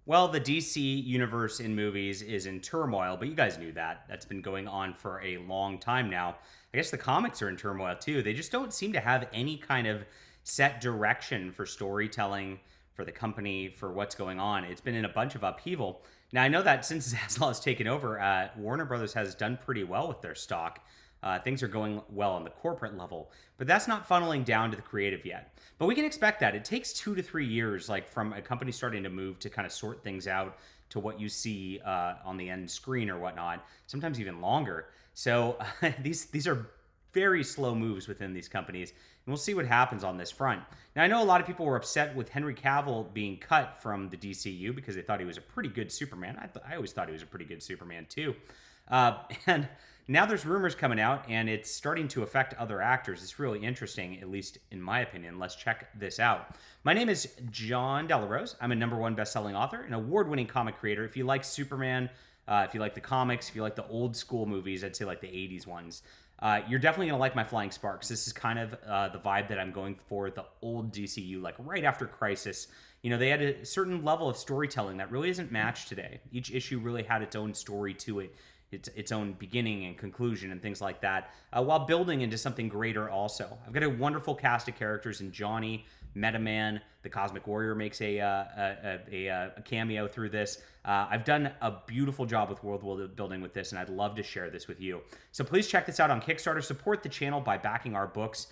Well, the DC universe in movies is in turmoil, but you guys knew that. That's been going on for a long time now. I guess the comics are in turmoil too. They just don't seem to have any kind of set direction for storytelling, for the company, for what's going on. It's been in a bunch of upheaval. Now, I know that since Zaslav has taken over, Warner Brothers has done pretty well with their stock. Things are going well on the corporate level, but that's not funneling down to the creative yet. But we can expect that. It takes 2 to 3 years, like from a company starting to move to kind of sort things out to what you see on the end screen or whatnot. Sometimes even longer. So these are very slow moves within these companies, and we'll see what happens on this front. Now, I know a lot of people were upset with Henry Cavill being cut from the DCU because they thought he was a pretty good Superman. I always thought he was a pretty good Superman too. And now there's rumors coming out, and it's starting to affect other actors. It's really interesting, at least in my opinion. Let's check this out. My name is John Delarose. I'm a #1 best-selling author, an award-winning comic creator. If you like Superman, if you like the comics, if you like the old school movies, I'd say like the 80s ones, you're definitely going to like my Flying Sparks. This is kind of the vibe that I'm going for, the old DCU, like right after Crisis. You know, they had a certain level of storytelling that really isn't matched today. Each issue really had its own story to it, its own beginning and conclusion and things like that, while building into something greater also. I've got a wonderful cast of characters in Johnny, Metaman, the Cosmic Warrior makes a cameo through this. I've done a beautiful job with world building with this, and I'd love to share this with you. So please check this out on Kickstarter. Support the channel by backing our books.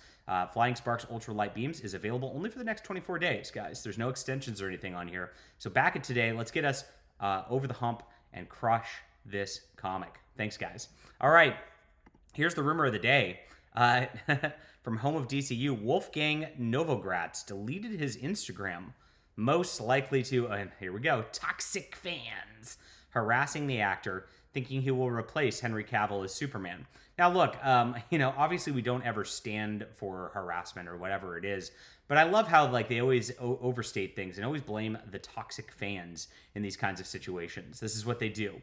Flying Sparks Ultra Light Beams is available only for the next 24 days, guys. There's no extensions or anything on here. So back it today. Let's get us over the hump and crush this comic. Thanks, guys. All right, here's the rumor of the day. From home of DCU, Wolfgang Novogratz deleted his Instagram, most likely to, and here we go, toxic fans harassing the actor, thinking he will replace Henry Cavill as Superman. Now, look, obviously we don't ever stand for harassment or whatever it is, but I love how like they always overstate things and always blame the toxic fans in these kinds of situations. This is what they do.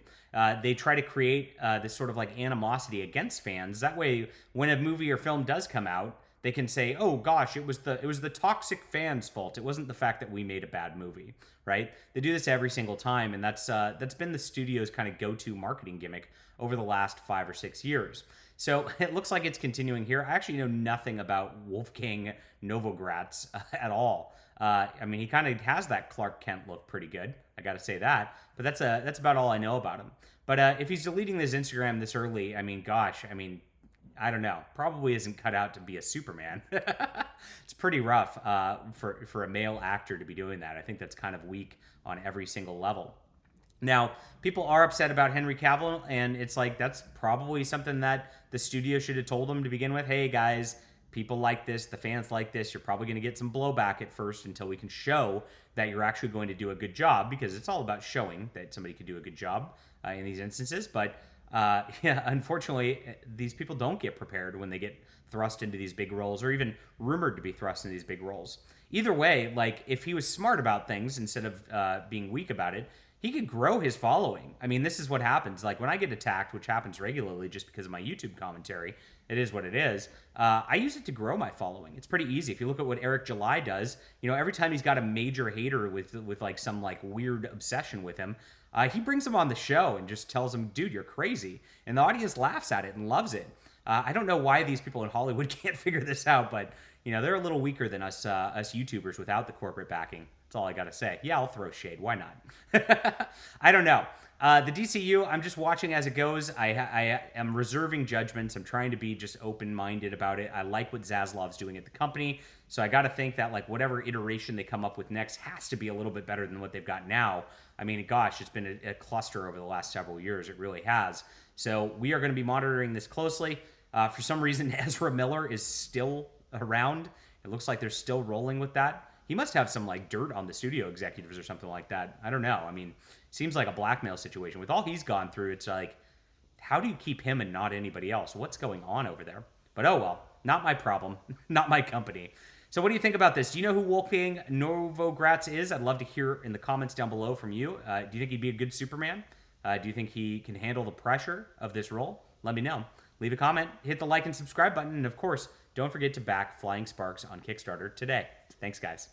They try to create this sort of like animosity against fans. That way, when a movie or film does come out, they can say, "Oh gosh, it was the toxic fans' fault. It wasn't the fact that we made a bad movie." Right? They do this every single time, and that's been the studio's kind of go-to marketing gimmick over the last 5 or 6 years. So it looks like it's continuing here. I actually know nothing about Wolfgang Novogratz at all. I mean, he kind of has that Clark Kent look pretty good. I got to say that. But that's about all I know about him. But if he's deleting his Instagram this early, I mean, gosh, I don't know. Probably isn't cut out to be a Superman. It's pretty rough for a male actor to be doing that. I think that's kind of weak on every single level. Now, people are upset about Henry Cavill, and it's like that's probably something that the studio should have told him to begin with. Hey, guys, people like this. The fans like this. You're probably going to get some blowback at first until we can show that you're actually going to do a good job, because it's all about showing that somebody could do a good job in these instances. But yeah, unfortunately, these people don't get prepared when they get thrust into these big roles, or even rumored to be thrust into these big roles. Either way, like if he was smart about things instead of being weak about it, he could grow his following. I mean, this is what happens. Like when I get attacked, which happens regularly just because of my YouTube commentary, it is what it is. I use it to grow my following. It's pretty easy. If you look at what Eric July does, every time he's got a major hater with like some like weird obsession with him, he brings him on the show and just tells him, dude, you're crazy. And the audience laughs at it and loves it. I don't know why these people in Hollywood can't figure this out, but they're a little weaker than us YouTubers without the corporate backing. That's all I got to say. Yeah, I'll throw shade. Why not? I don't know. The DCU, I'm just watching as it goes. I am reserving judgments. I'm trying to be just open-minded about it. I like what Zaslav's doing at the company, so I got to think that like whatever iteration they come up with next has to be a little bit better than what they've got now. I mean, gosh, it's been a cluster over the last several years. It really has. So we are going to be monitoring this closely. For some reason, Ezra Miller is still around. It looks like they're still rolling with that. He must have some like dirt on the studio executives or something like that. I don't know. I mean, seems like a blackmail situation. With all he's gone through, it's like, how do you keep him and not anybody else? What's going on over there? But oh well, not my problem, not my company. So what do you think about this? Do you know who Wolfgang Novogratz is? I'd love to hear in the comments down below from you. Do you think he'd be a good Superman? Do you think he can handle the pressure of this role? Let me know. Leave a comment, hit the like and subscribe button, and of course, don't forget to back Flying Sparks on Kickstarter today. Thanks, guys.